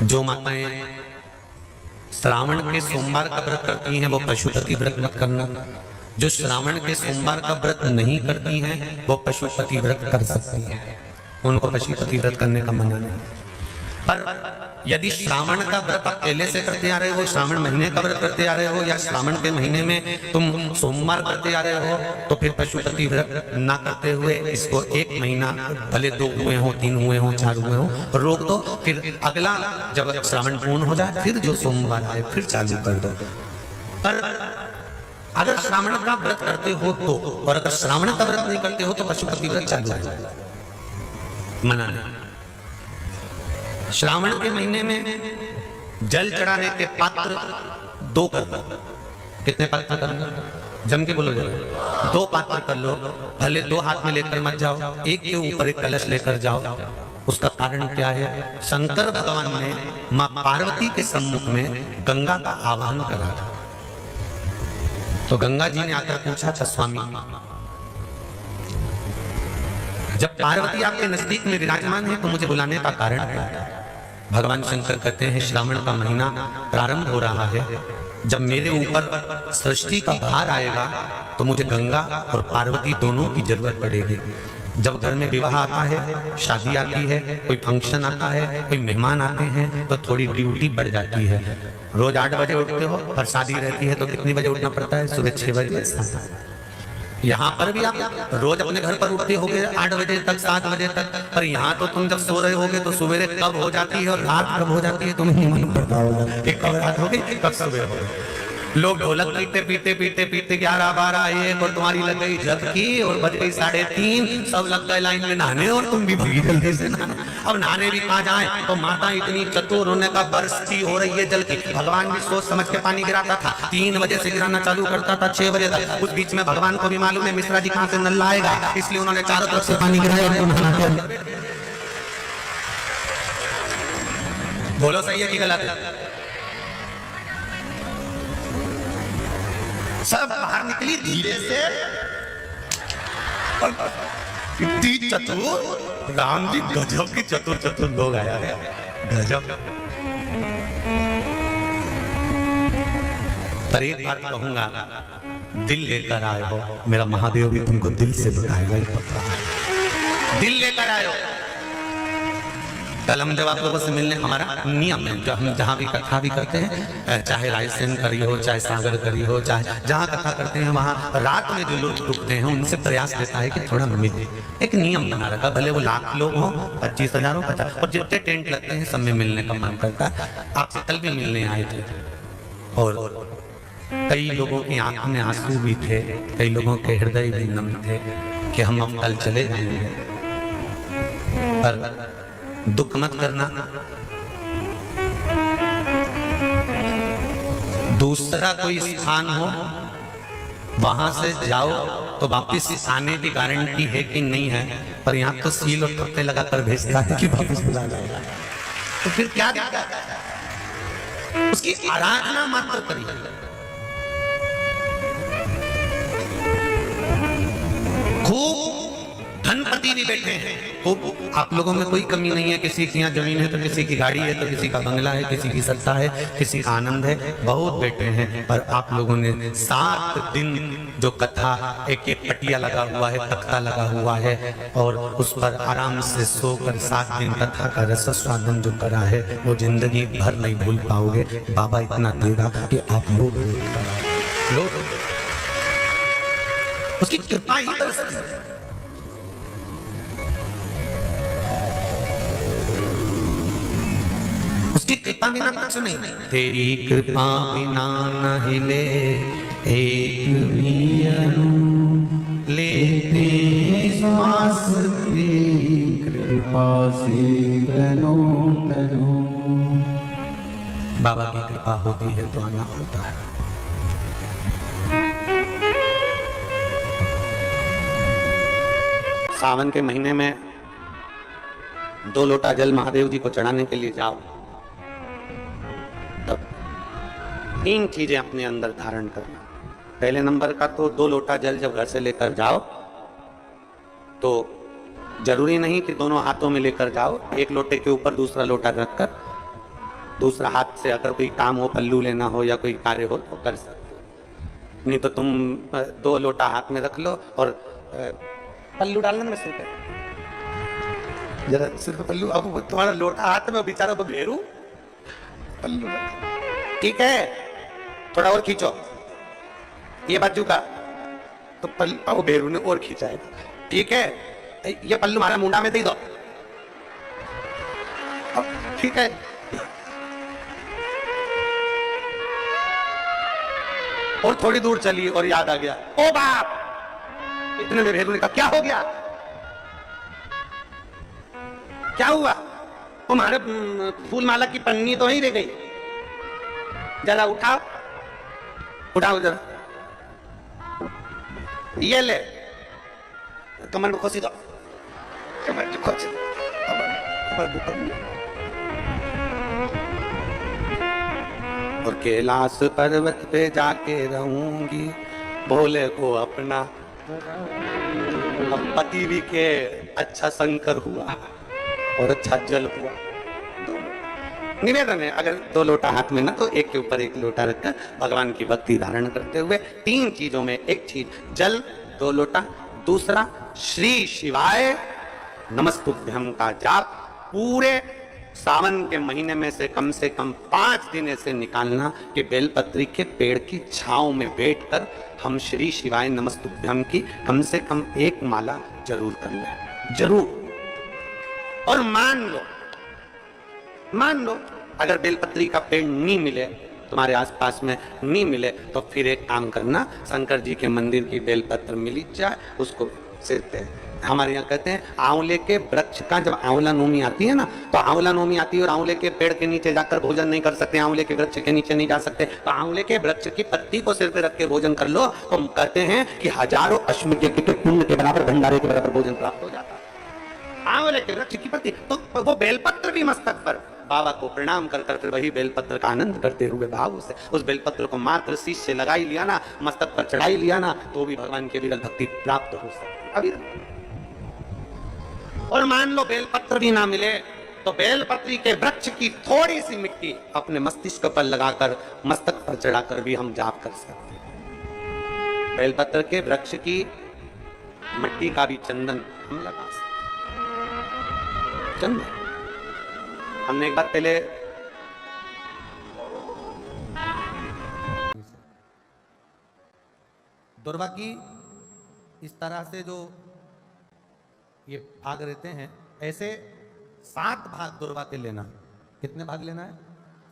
जो माताएं श्रावण के सोमवार का व्रत करती हैं वो पशुपति व्रत मत करना। जो श्रावण के सोमवार का व्रत नहीं करती हैं वो पशुपति व्रत कर सकती हैं, उनको पशुपति व्रत करने का मना नहीं। पर यदि श्रावण का व्रत आप पहले से करते आ रहे हो, श्रावण महीने का व्रत करते आ रहे हो, या श्रावण के महीने में तुम सोमवार करते आ रहे हो, तो फिर पशुपति व्रत ना करते हुए इसको 1 महीना, भले 2 हुए हो, 3 हुए हो, 4 हुए हो, रोक दो। फिर अगला जब श्रावण पूर्ण हो जाए फिर जो सोमवार आए फिर चालू कर दो। पर अगर श्रावण का व्रत करते हो तो, और अगर श्रावण का व्रत नहीं करते हो तो पशुपति व्रत चालू हो जाए, मना नहीं। श्रावण के महीने में जल चढ़ाने के पात्र 2 कर लो। कितने पात्र कर लो? जम के बोलो जरा। 2 पात्र कर लो, भले 2 हाथ में लेकर मत जाओ, एक के ऊपर एक कलश लेकर जाओ। उसका कारण क्या है? शंकर भगवान ने मां पार्वती के सम्मुख में गंगा का आवाहन करा था। तो गंगा जी ने आकर पूछा था, स्वामी जब पार्वती आपके नजदीक में विराजमान है तो मुझे बुलाने का कारण क्या है? भगवान शंकर कहते हैं, श्रावण का महीना प्रारंभ हो रहा है, जब मेरे ऊपर सृष्टि का भार आएगा तो मुझे गंगा और पार्वती दोनों की जरूरत पड़ेगी। जब घर में विवाह आता है, शादी आती है, कोई फंक्शन आता है, कोई मेहमान आते हैं, तो थोड़ी ड्यूटी बढ़ जाती है। रोज 8 बजे उठते हो, पर शादी रहती है तो कितनी बजे उठना पड़ता है? सुबह 6 बजे। यहाँ पर भी आप रोज अपने घर पर उठते होगे 8 बजे तक, 7 बजे तक, पर यहाँ तो तुम जब सो रहे होगे तो सवेरे कब हो जाती है और रात कब हो जाती है तुम्हें नहीं मालूम पड़ता होगा। कब रात होगी कब सुबह होगी। लोग ढोलक पीते पीते पीते पीते 11, 12, 1 और तुम्हारी लग गई झपकी और बज गई 3:30, सब लग गए लाइन में नहाने और तुम भी भगी जल्दी से नहाने। अब नहाने भी कहाँ जाए? तो माता इतनी चतुर, होने का बरसी हो रही है जल की। भगवान भी सोच समझ के पानी गिराता था, 3 बजे से गिराना चालू करता था 6 बजे तक। उस बीच में भगवान को भी मालूम है मिश्रा जी कहाँ से नल आएगा, इसलिए उन्होंने चारों तरफ से पानी गिराया और नहाना। बोलो सही है कि गलत है? सब बाहर निकली धीरे से, इतनी चतुर राम जी, गजब की चतुर चतुर लोग आया है, गजब। पर एक बात कहूंगा, दिल लेकर आए हो, मेरा महादेव भी तुमको दिल से बताएगा, दिल लेकर आए हो। कल हम जब आप लोगों से मिलने, हमारा नियम है, जो हम जहाँ भी कथा भी करते हैं, चाहे रायसेन करी हो, चाहे सागर करी हो, चाहे जहाँ कथा करते हैं वहाँ रात में जो लोग रुकते हैं उनसे प्रयास रहता है कि थोड़ा मिले। एक नियम बना रखा, भले वो 1,00,000 लोग हो, 25,000 हो, 50, और जितने टेंट लगते हैं सब में मिलने का मन करता है। आपसे कल भी मिलने आए थे और कई लोगों की आंखों में आंसू भी थे, कई लोगों के हृदय भी नम थे कि हम अब कल चले जाएंगे। पर दुख मत करना, दूसरा कोई स्थान हो वहां से जाओ तो वापिस आने की गारंटी है कि नहीं है, पर यहाँ तो सील और थप्पे लगाकर भेजता है कि वापिस बुला जाएगा। तो फिर क्या उसकी आराधना मात्र करिए। खूब धनपति भी बैठे हैं, खूब, आप लोगों में कोई कमी नहीं है। किसी की यहाँ जमीन है तो किसी की गाड़ी है, तो किसी का बंगला है, किसी की सत्ता है, किसी का आनंद है, बहुत बैठे हैं। पर आप लोगों ने 7 दिन जो कथा, एक एक पटिया लगा हुआ है, तख्ता लगा हुआ है, और उस पर आराम से सोकर 7 दिन कथा का रस स्वादन जो करा है वो जिंदगी भर नहीं भूल पाओगे। बाबा इतना देगा कि आप लोग उसकी कृपा ही बरसती है। उसकी कृपा बिना कुछ नहीं। तेरी कृपा बिना न हिले एक लेते श्वास, तेरी कृपा से तनो तनो। बाबा की कृपा होती है तो आना होता है। सावन के महीने में 2 लोटा जल महादेव जी को चढ़ाने के लिए जाओ, तब 3 चीजें अपने अंदर धारण करना। पहले नंबर का तो 2 लोटा जल जब घर से लेकर जाओ तो जरूरी नहीं कि दोनों हाथों में लेकर जाओ, एक लोटे के ऊपर दूसरा लोटा रखकर दूसरा हाथ से अगर कोई काम हो, पल्लू लेना हो या कोई कार्य हो तो कर सकते हो। नहीं तो तुम 2 लोटा हाथ में रख लो और पल्लू डालना में सिर पे, जरा सिर पे पल्लू। अब तुम्हारा लोटा हाथ में, बेचारा वो घेरू पल्लू। ठीक है, थोड़ा और खींचो ये बाजू का, तो पल्लू भेरू ने और खींचा है। ठीक है, ये पल्लू हमारा मुंडा में दे दो। ठीक है, और थोड़ी दूर चली और याद आ गया, ओ बाप! इतने में भेरू ने कहा, क्या हो गया? क्या हुआ? तुम्हारे फूल माला की पन्नी तो ही रह गई, जरा उठाओ, उठाओ जरा, ये ले, कमर में खोसी दो, कमर में खोसी दो, और कैलाश पर्वत पे जाके रहूंगी, भोले को अपना। अब पति भी के अच्छा शंकर हुआ और अच्छा जल हुआ। निवेदन है, अगर 2 लोटा हाथ में ना तो एक के ऊपर एक लोटा रखकर भगवान की भक्ति धारण करते हुए 3 चीजों में एक चीज जल, 2 लोटा, दूसरा श्री शिवाय नमस्तुभ्यम का जाप पूरे सावन के महीने में से कम 5 दिन ऐसे निकालना कि बेलपत्री के पेड़ की छांव में बैठकर हम श्री शिवाय नमस्तुभ्यम की कम से कम 1 माला जरूर कर लें, जरूर। और मान लो अगर बेलपत्री का पेड़ नहीं मिले, तुम्हारे आसपास में नहीं मिले, तो फिर एक काम करना, शंकर जी के मंदिर की बेलपत्र मिली जाए उसको सिरते। हमारे यहाँ कहते हैं आंवले के वृक्ष का जब आंवला नोमी आती है ना, तो आंवला नोमी आती है और आंवले के पेड़ के नीचे जाकर भोजन नहीं कर सकते, आंवले के वृक्ष के नीचे नहीं जा सकते, तो आंवले के वृक्ष की पत्ती को सिर पे रख के भोजन कर लो, तो हम कहते हैं कि हजारों अश्वमेध के पुण्य के बराबर, भंडारे के बराबर भोजन प्राप्त हो जाता है। आंवले के वृक्ष की पत्ती, तो वो बेलपत्र भी मस्तक पर बाबा को प्रणाम कर कर वही बेलपत्र का आनंद करते हुए भाव से उस बेलपत्र को मात्र शीश से लगाई लिया ना, मस्तक पर चढ़ाई लिया ना, तो भी भगवान की विरल भक्ति प्राप्त हो सकती है। और मान लो बेलपत्र भी ना मिले, तो बेलपत्री के वृक्ष की थोड़ी सी मिट्टी अपने मस्तिष्क पर लगाकर, मस्तक पर चढ़ाकर भी हम जाप कर सकते हैं। बेलपत्र के वृक्ष की मिट्टी का भी चंदन हम लगा सकते हैं। चंदन हमने एक बार पहले दुर्वा की इस तरह से जो ये भाग रहते हैं, ऐसे 7 भाग दुर्वा के लेना। कितने भाग लेना है?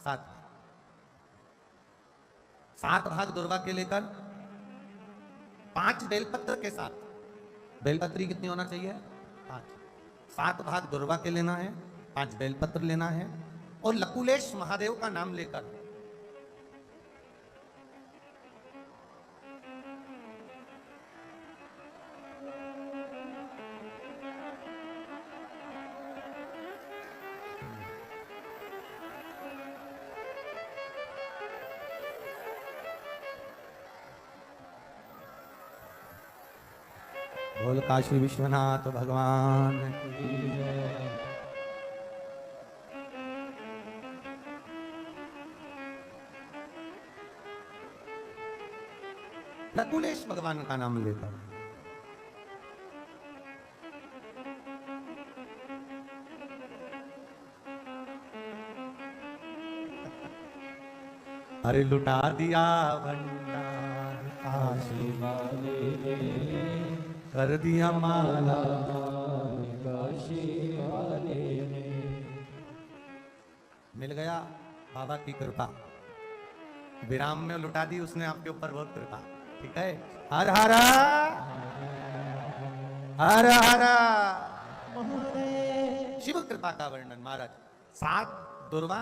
7। 7 भाग दुर्वा के लेकर 5 बेलपत्र के साथ, बेलपत्री कितनी होना चाहिए? 5। 7 भाग दुर्वा के लेना है, 5 बेलपत्र लेना है, और लकुलेश महादेव का नाम लेकर बोल काशी विश्वनाथ भगवान की जय। नकुलेश भगवान का नाम लेकर अरे लुटा दिया भंडार काशी वाले ने, कर दिया माला काशी वाले ने। मिल गया बाबा की कृपा, विराम में लुटा दी उसने आपके ऊपर बहुत कृपा। ठीक है, हर हर हर हर शिव कृपा का वर्णन महाराज। 7 दुर्वा,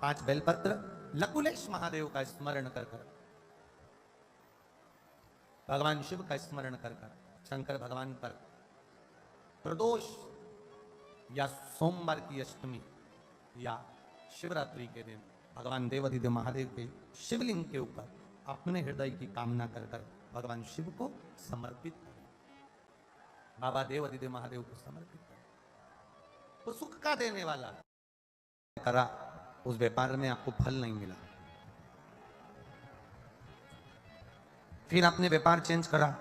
5 बेलपत्र, लकुलेश महादेव का स्मरण कर कर, भगवान शिव का स्मरण कर कर, शंकर भगवान पर प्रदोष या सोमवार की अष्टमी या शिवरात्रि के दिन भगवान देवाधिदेव महादेव के शिवलिंग के ऊपर अपने हृदय की कामना कर कर भगवान शिव को समर्पित करें, बाबा देवाधिदेव महादेव को समर्पित करें। वो सुख का देने वाला करा उस व्यापार में आपको फल नहीं मिला, फिर आपने व्यापार चेंज करा,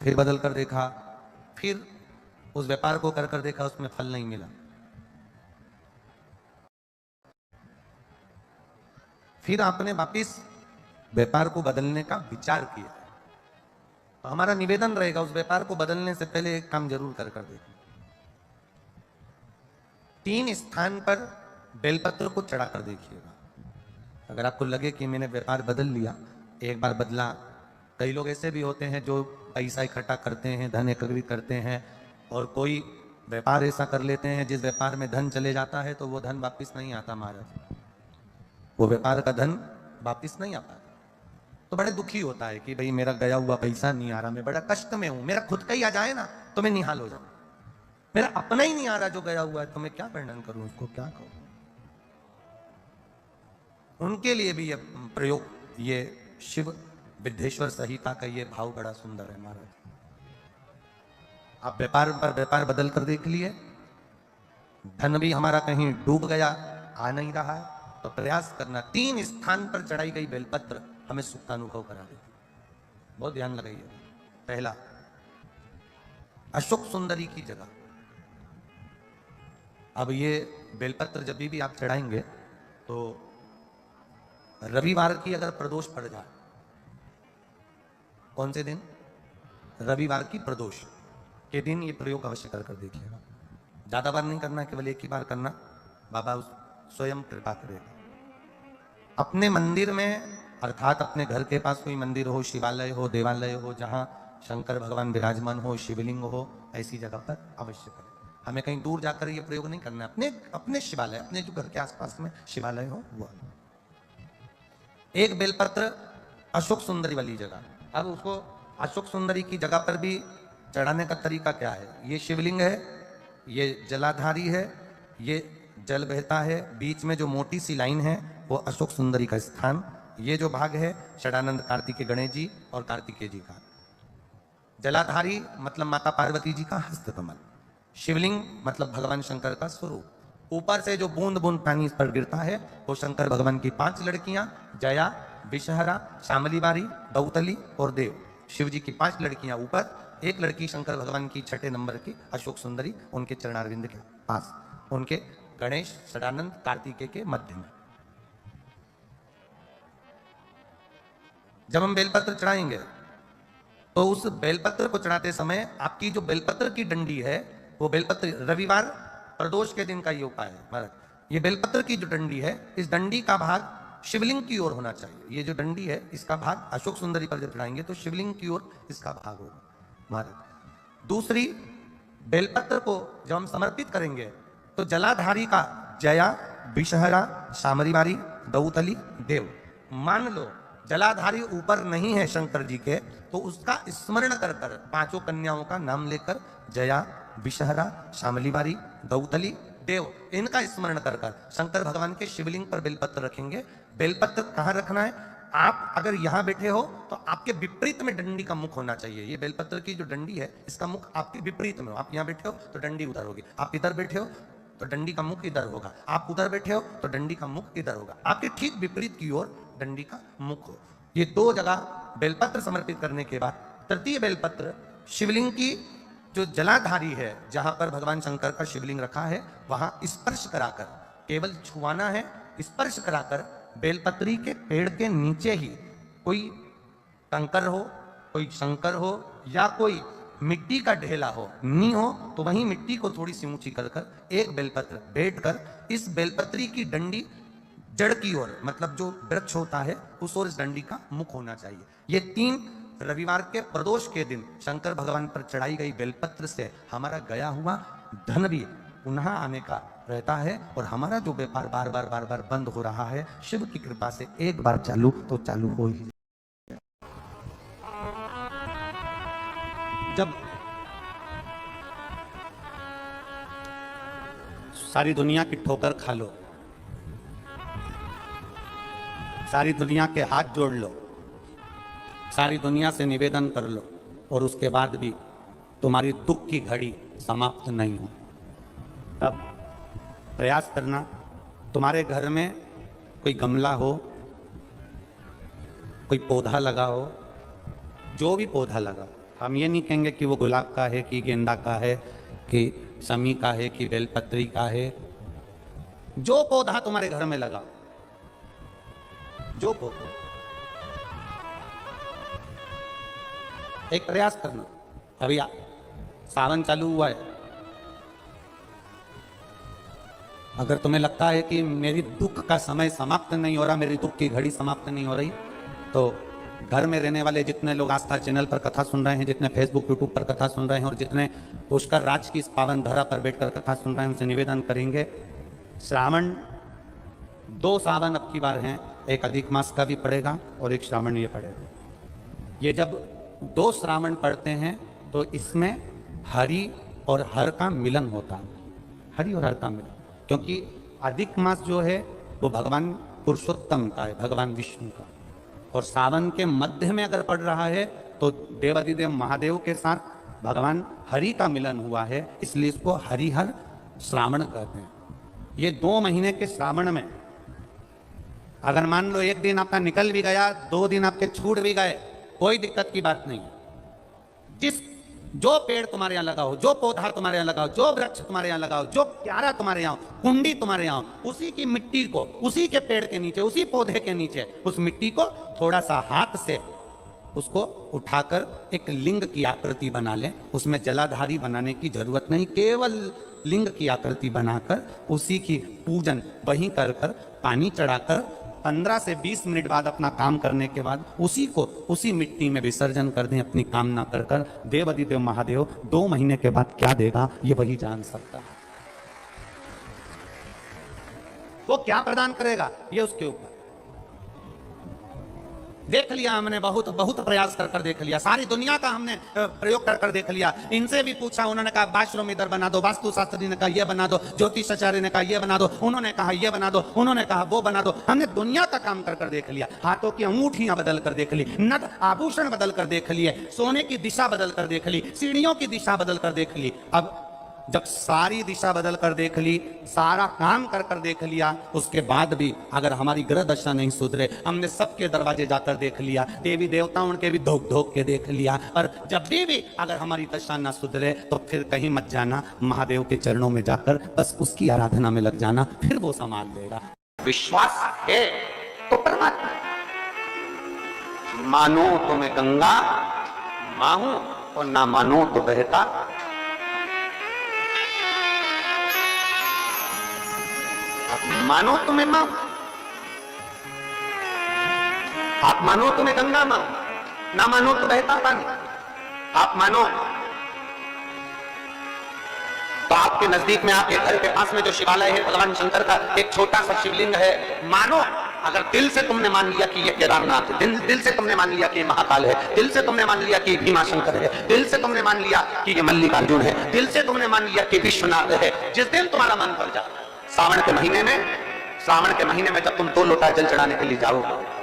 फिर बदल कर देखा, फिर उस व्यापार को कर देखा, उसमें फल नहीं मिला, फिर आपने वापिस व्यापार को बदलने का विचार किया। तो हमारा निवेदन रहेगा उस व्यापार को बदलने से पहले एक काम जरूर कर देखें। 3 स्थान पर बेलपत्र को चढ़ा कर देखिएगा। अगर आपको लगे कि मैंने व्यापार बदल लिया, एक बार बदला, कई लोग ऐसे भी होते हैं जो पैसा इकट्ठा करते हैं, धन एकत्रित करते हैं, और कोई व्यापार ऐसा कर लेते हैं जिस व्यापार में धन चले जाता है तो वो धन वापिस नहीं आता महाराज, वो व्यापार का धन वापिस नहीं आता। तो बड़े दुखी होता है कि भाई मेरा गया हुआ पैसा नहीं आ रहा, मैं बड़ा कष्ट में हूं, मेरा खुद का ही आ जाए ना तो मैं निहाल हो जाऊं, मेरा अपना ही नहीं आ रहा जो गया हुआ है, तो मैं क्या वर्णन करूं, उसको क्या कहूं। उनके लिए भी ये प्रयोग, ये शिव विद्येश्वर संहिता का ये भाव बड़ा सुंदर है महाराज। आप व्यापार पर व्यापार बदल कर देख लिए, धन भी हमारा कहीं डूब गया, आ नहीं रहा है, तो प्रयास करना 3 स्थान पर चढ़ाई गई बेलपत्र हमें सुख का अनुभव करा देती। बहुत ध्यान लगाइए। पहला, अशोक सुंदरी की जगह। अब ये बेलपत्र जब भी आप चढ़ाएंगे तो रविवार की अगर प्रदोष पड़ जाए, कौन से दिन, रविवार की प्रदोष के दिन ये प्रयोग अवश्य कर देखिएगा। ज्यादा बार नहीं करना, केवल एक ही बार करना, बाबा स्वयं कृपा करेगा। अपने मंदिर में, अर्थात अपने घर के पास कोई मंदिर हो, शिवालय हो, देवालय हो, जहां शंकर भगवान विराजमान हो, शिवलिंग हो, ऐसी जगह पर अवश्य करें। हमें कहीं दूर जाकर ये प्रयोग नहीं करना, अपने शिवालय, अपने जो घर के आसपास में शिवालय हो वो। एक बेलपत्र अशोक सुंदरी वाली जगह। अब उसको अशोक सुंदरी की जगह पर भी चढ़ाने का तरीका क्या है? ये शिवलिंग है, ये जलाधारी है, ये जल बहता है, बीच में जो मोटी सी लाइन है वो अशोक सुंदरी का स्थान, ये जो भाग है षडानंद कार्तिकेय गणेश जी और कार्तिकेय जी का। जलाधारी मतलब माता पार्वती जी का हस्तकमल, शिवलिंग मतलब भगवान शंकर का स्वरूप। ऊपर से जो बूंद बूंद पानी इस पर गिरता है वो शंकर भगवान की 5 लड़कियां, जया, विषहरा, श्यामली बारी, दौतली और देव। शिव जी की 5 लड़कियां ऊपर, एक लड़की शंकर भगवान की 6ठे नंबर की अशोक सुंदरी उनके चरणारविंद के पास, उनके गणेश षडानंद कार्तिकेय के मध्य में। जब हम बेलपत्र चढ़ाएंगे तो उस बेलपत्र को चढ़ाते समय आपकी जो बेलपत्र की डंडी है वो बेलपत्र, रविवार प्रदोष के दिन का ये उपाय है महाराज। ये बेलपत्र की जो डंडी है, इस डंडी का भाग शिवलिंग की ओर होना चाहिए। ये जो डंडी है इसका भाग अशोक सुंदरी पर जब चढ़ाएंगे तो शिवलिंग की ओर इसका भाग होगा महाराज। दूसरी, बेलपत्र को जब हम समर्पित करेंगे तो जलाधारी का जया, विषहरा, श्यामली बारी, दौतली, देव। मान लो जलाधारी ऊपर नहीं है शंकर जी के, तो उसका स्मरण कर कर 5 कन्याओं का नाम लेकर जया, विषहरा, श्यामली बारी, दौतली, देव, इनका स्मरण कर कर शंकर भगवान के शिवलिंग पर बेलपत्र रखेंगे। बेलपत्र कहां रखना है? आप अगर यहां बैठे हो तो आपके विपरीत में डंडी का मुख होना चाहिए। ये बेलपत्र की जो डंडी है इसका मुख आपके विपरीत में हो। आप यहां बैठे हो तो डंडी उधर होगी, आप इधर बैठे हो तो डंडी का मुख इधर होगा, आप उधर बैठे हो तो डंडी का मुख इधर होगा, आपके ठीक विपरीत की ओर डंडी का मुख हो। ये 2 जगह बेलपत्र समर्पित करने के बाद तृतीय बेलपत्र शिवलिंग की जो जलाधारी है, जहां पर भगवान शंकर का शिवलिंग रखा है, वहां स्पर्श कराकर, केवल छुआना है, स्पर्श कराकर बेलपत्री के पेड़ के नीचे ही कोई कंकर हो, कोई शंकर हो या कोई मिट्टी का ढेला हो, नी हो, तो वहीं मिट्टी को थोड़ी सी ऊंची कर कर एक बेलपत्र बैठकर इस बेलपत्री की डंडी जड़ की ओर, मतलब जो वृक्ष होता है उस ओर इस डंडी का मुख होना चाहिए। ये 3 रविवार के प्रदोष के दिन शंकर भगवान पर चढ़ाई गई बेलपत्र से हमारा गया हुआ धन भी पुनः आने का रहता है, और हमारा जो व्यापार बार बार बंद हो रहा है, शिव की कृपा से एक बार चालू तो चालू हो ही। जब सारी दुनिया की ठोकर खा लो, सारी दुनिया के हाथ जोड़ लो, सारी दुनिया से निवेदन कर लो, और उसके बाद भी तुम्हारी दुख की घड़ी समाप्त नहीं हो, तब प्रयास करना तुम्हारे घर में कोई गमला हो, कोई पौधा लगा हो, जो भी पौधा लगा, हम ये नहीं कहेंगे कि वो गुलाब का है कि गेंदा का है कि शमी का है कि बेलपत्री का है। जो पौधा तुम्हारे घर में लगा, जो पौधा, एक प्रयास करना। अभी सावन चालू हुआ है, अगर तुम्हें लगता है कि मेरी दुख का समय समाप्त नहीं हो रहा, मेरी दुख की घड़ी समाप्त नहीं हो रही, तो घर में रहने वाले जितने लोग आस्था चैनल पर कथा सुन रहे हैं, जितने फेसबुक यूट्यूब पर कथा सुन रहे हैं और जितने पुष्कर राज की इस पावन धरा पर बैठकर कथा सुन रहे हैं, उनसे निवेदन करेंगे, श्रावण 2 सावन अब की बार हैं, एक अधिक मास का भी पड़ेगा और एक श्रावण ये पड़ेगा। ये जब 2 श्रावण पड़ते हैं तो इसमें हरि और हर का मिलन होता है, हरि और हर का मिलन, क्योंकि अधिक मास जो है वो भगवान पुरुषोत्तम का है, भगवान विष्णु का, और सावन के मध्य में अगर पड़ रहा है तो देवादिदेव महादेव के साथ भगवान हरि का मिलन हुआ है, इसलिए इसको हरिहर श्रावण कहते हैं। ये 2 महीने के श्रावण में अगर मान लो एक दिन आपका निकल भी गया, 2 दिन आपके छूट भी गए, कोई दिक्कत की बात नहीं। जो पेड़ तुम्हारे यहाँ लगा हो, जो पौधा तुम्हारे यहाँ लगा हो, जो वृक्ष तुम्हारे यहाँ लगा हो, जो क्यारा तुम्हारे यहाँ हो, कुंडी तुम्हारे यहाँ हो, उसी की मिट्टी को, उसी के पेड़ के नीचे, उसी पौधे के नीचे, उस मिट्टी को थोड़ा सा हाथ से उसको उठाकर एक लिंग की आकृति बना लें। उसमें जलाधारी बनाने की जरूरत नहीं, केवल लिंग की आकृति बनाकर उसी की पूजन वहीं कर पानी चढ़ाकर 15 से 20 मिनट बाद अपना काम करने के बाद उसी को उसी मिट्टी में विसर्जन कर दें, अपनी कामना कर देवादिदेव महादेव 2 महीने के बाद क्या देगा ये वही जान सकता है। वो क्या प्रदान करेगा ये उसके ऊपर। देख लिया हमने, बहुत बहुत प्रयास कर देख लिया, सारी दुनिया का हमने प्रयोग कर देख लिया। इनसे भी पूछा, उन्होंने कहा बाथरूम इधर बना दो, वास्तु शास्त्री ने कहा ये बना दो, ज्योतिषाचार्य ने कहा ये बना दो, उन्होंने कहा ये बना दो, उन्होंने कहा वो बना दो। हमने दुनिया का काम कर देख लिया, हाथों की अंगूठियां बदल कर देख ली, नथ आभूषण बदल कर देख लिए, सोने की दिशा बदल कर देख ली, सीढ़ियों की दिशा बदल कर देख ली। अब जब सारी दिशा बदल कर देख ली, सारा काम कर देख लिया, उसके बाद भी अगर हमारी ग्रह दशा नहीं सुधरे, हमने सबके दरवाजे जाकर देख लिया, देवी देवताओं के भी धोख धोख के देख लिया, और जब भी अगर हमारी दशा ना सुधरे तो फिर कहीं मत जाना, महादेव के चरणों में जाकर बस उसकी आराधना में लग जाना, फिर वो संभाल देगा। विश्वास है तो परमात्मा, मानो तो मैं गंगा मां हूं और ना मानो तो बहता। मानो तो मैं मां, आप मानो तो मैं गंगा मां, ना मानो तो बहता पानी। आप मानो तो आपके नजदीक में, आपके घर के पास में जो शिवालय है भगवान शंकर का, एक छोटा सा शिवलिंग है। मानो अगर दिल से तुमने मान लिया कि ये केदारनाथ है, दिल से तुमने मान लिया कि ये महाकाल है, दिल से तुमने मान लिया कि भीमा शंकर है, दिल से तुमने मान लिया कि ये मल्लिकार्जुन है, दिल से तुमने मान लिया कि विश्वनाथ है, जिस दिन तुम्हारा मन कर जाए, सावन के महीने में जब तुम 2 लोटा जल चढ़ाने के लिए जाओगे,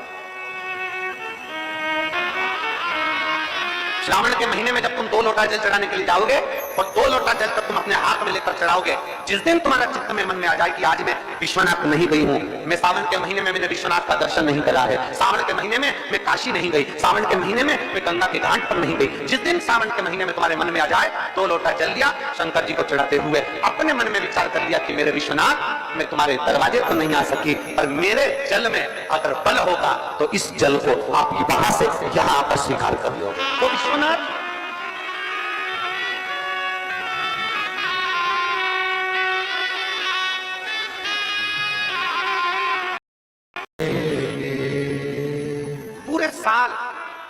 श्रावण के महीने में जब तुम 2 लोटा जल चढ़ाने के लिए जाओगे और 2 लोटा जल तक तुम अपने हाथ में लेकर चढ़ाओगे, जिस दिन तुम्हारा चित्त में मन में आ जाए कि आज मैं विश्वनाथ नहीं गई हूं, मैं सावन के महीने में मैंने विश्वनाथ का दर्शन नहीं करा है, सावन के महीने में मैं काशी नहीं गई, सावन के महीने में मैं गंगा के घाट पर नहीं गई, जिस दिन सावन के महीने में तुम्हारे मन में आ जाए 2 लोटा जल लिया, शंकर जी को चढ़ाते हुए अपने मन में विचार कर लिया कि मेरे विश्वनाथ, मैं तुम्हारे दरवाजे पर नहीं आ सकी, पर मेरे जल में अगर बल होगा तो इस जल को आप वहां से यहां आकर स्वीकार कर लो। तो विश्वनाथ पूरे साल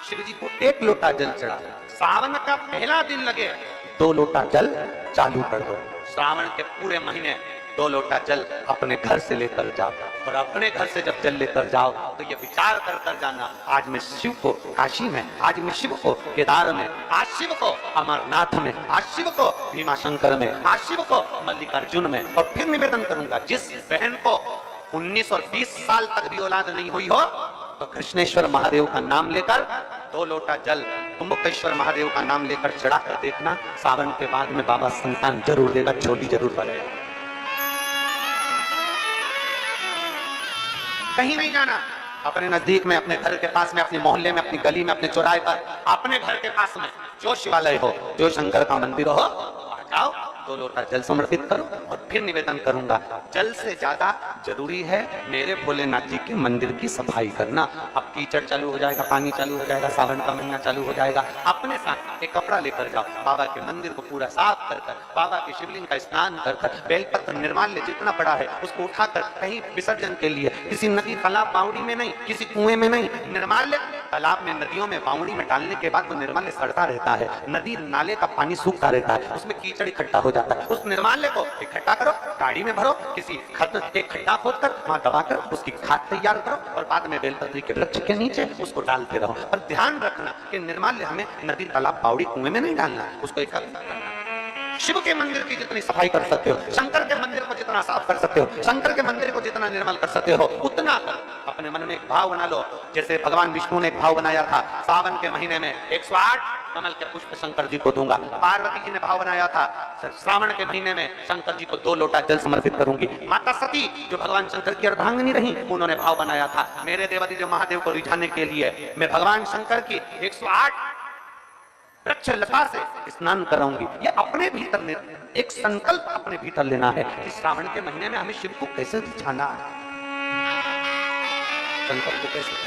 शिव जी को 1 लोटा जल चढ़ा, सावन का पहला दिन लगे 2 लोटा जल चालू कर दो, श्रावण के पूरे महीने 2 लोटा जल अपने घर से लेकर जाओ, और अपने घर से जब जल लेकर जाओ तो ये विचार कर जाना, आज मैं शिव को काशी में, आज मैं शिव को केदार में, आज शिव को अमरनाथ में, आज शिव को भीमा शंकर में, आज शिव को मल्लिकार्जुन में। और फिर निवेदन करूंगा, जिस बहन को 19 और 20 साल तक भी औलाद नहीं हुई हो तो कृष्णेश्वर महादेव का नाम लेकर 2 लोटा जल कुंभकेश्वर महादेव का नाम लेकर चढ़ा कर देखना, सावन के बाद में बाबा संतान जरूर देगा, झोली जरूर भरेगा। कहीं नहीं जाना, अपने नजदीक में, अपने घर के पास में, अपने मोहल्ले में, अपनी गली में, अपने चौराहे पर, अपने घर के पास में जो शिवालय हो, जो शंकर का मंदिर हो, वहां जाओ, 2 लोटा जल समर्पित करो और फिर निवेदन करूंगा, जल से ज्यादा जरूरी है मेरे भोलेनाथ जी के मंदिर की सफाई करना। अब कीचड़ चालू हो जाएगा, पानी चालू हो जाएगा, सावन का महीना चालू हो जाएगा, अपने साथ एक कपड़ा लेकर जाओ, बाबा के मंदिर को पूरा साफ कर कर, बाबा के शिवलिंग का स्नान कर कर, बेलपत्र निर्माल्य जितना पड़ा है उसको उठाकर कहीं विसर्जन के लिए, किसी नदी तालाब बावड़ी में नहीं, किसी कुएं में नहीं, निर्माल्य तालाब में, नदियों में, बावड़ी में डालने के बाद वो निर्माल्य सड़ता रहता है, नदी नाले का पानी सूखता रहता है, उसमें कीचड़ इकट्ठा हो जाता है, उस निर्माल्य को इकट्ठा करो, गाड़ी में भरो, किसी एक खड्डा खोदकर वहां दबाकर उसकी खाद तैयार करो और बाद में बेलपत्री के वृक्ष के नीचे उसको डालते रहो। और ध्यान रखना कि निर्माल्य हमें नदी तालाब बावड़ी कुएं में नहीं डालना, उसको एकत्रित करना। शिव के मंदिर की जितनी सफाई कर सकते हो, शंकर के मंदिर को जितना साफ कर सकते हो, शंकर के मंदिर को जितना निर्मल कर सकते हो, उतना करो। अपने मन में एक भाव बना लो, जैसे भगवान विष्णु ने एक भाव बनाया था, सावन के महीने में 108 कमल के पुष्प शंकर जी को दूंगा। पार्वती जी ने भाव बनाया था, श्रावण के महीने में शंकर जी को 2 लोटा जल समर्पित करूंगी। माता सती जो भगवान शंकर की अर्धांगिनी रही, उन्होंने भाव बनाया था, मेरे देवादिदेव महादेव को रिझाने के लिए मैं भगवान शंकर की 108 वृक्ष लता से स्नान कराऊंगी। ये अपने भीतर एक संकल्प अपने भीतर लेना है कि श्रावण के महीने में हमें शिव को कैसे रिझाना है, संकल्प को कैसे